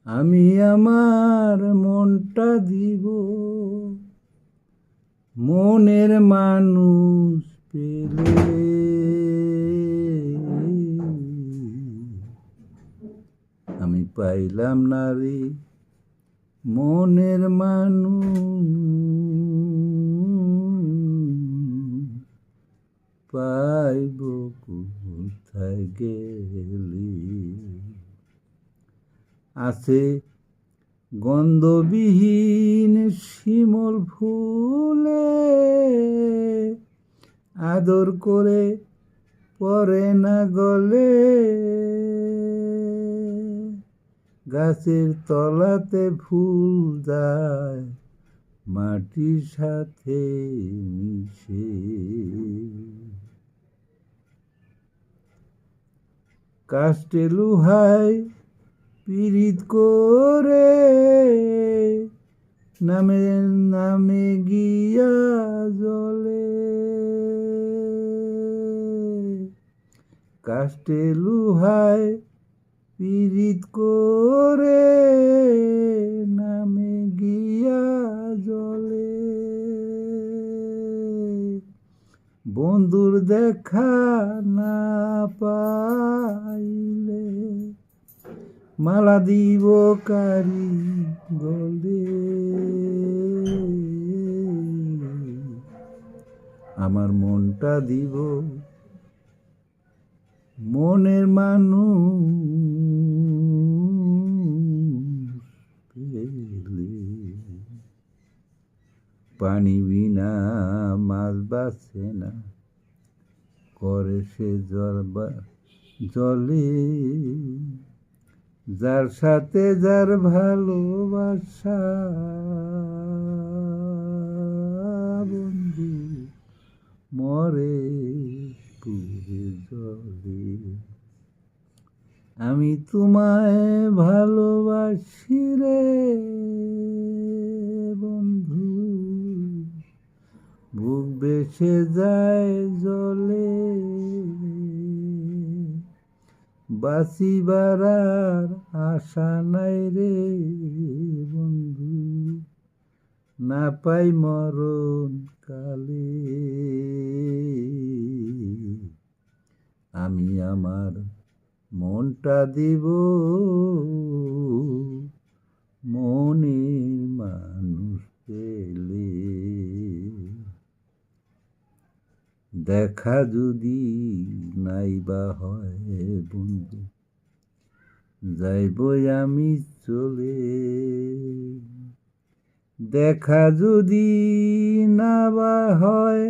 আমি আমার মনটা দিব মনের মানুষ পেলে। আমি পাইলাম না রে মনের মানুষ, পাইব কোথায় গেলি। আছে গন্ধবিহীন শিমুল ফুলে, আদর করে পরে না গলে। গাছের তলাতে ফুল যায় মাটির সাথে মিশে। কাষ্ঠে লোহায় পীড়িত করে নামে নামে গিয়া জলে। কাষ্ঠে লোহায় পীড়িত করে নামে গিয়া জলে। বন্ধুর দেখা না পাইলে মালা দিব কারি গলে। আমার মনটা দিব মনের মানুষ পেলে। পানি বিনা মাছ বাঁচে না, করে সে জলে। যার সাথে যার ভালোবাসা বন্ধু মরে পুরে জলে। আমি তোমায় ভালোবাসি রে বন্ধু, বুক ভেসে যায় জলে। বাঁচিবার আর আশা নাই রে বন্ধু, না পাই মরণ কালে। আমি আমার মনটা দিব মনের মানুষ পেলে। দেখা যদি নাইবা হয় বন্ধু, যাইবই আমি চলে। দেখা যদি না বা হয়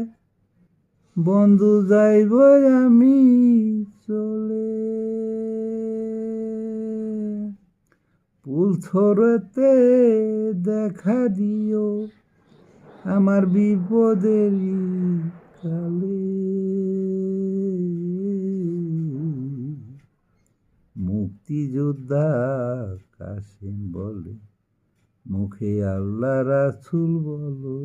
বন্ধু, যাইবই আমি চলে। ফুলথরতে দেখা দিও আমার বিপদের কালে। মুক্তিযোদ্ধা কাসেম বলে, মুখে আল্লাহ রাসূল বলো।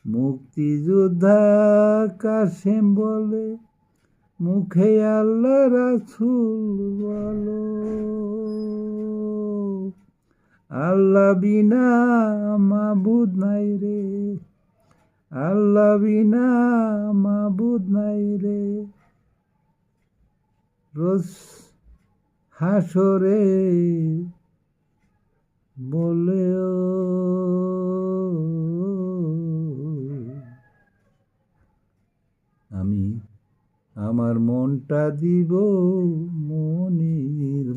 মুক্তিযোদ্ধা কাসেম বলে, মুখে আল্লাহ রাসূল বলো। আল্লাহ বিনা মাবুদ নাই রে, আল্লাহ বিনা মাবুদ নাই রে। রোজ হাসরে বলে আমি আমার মনটা দিব মনের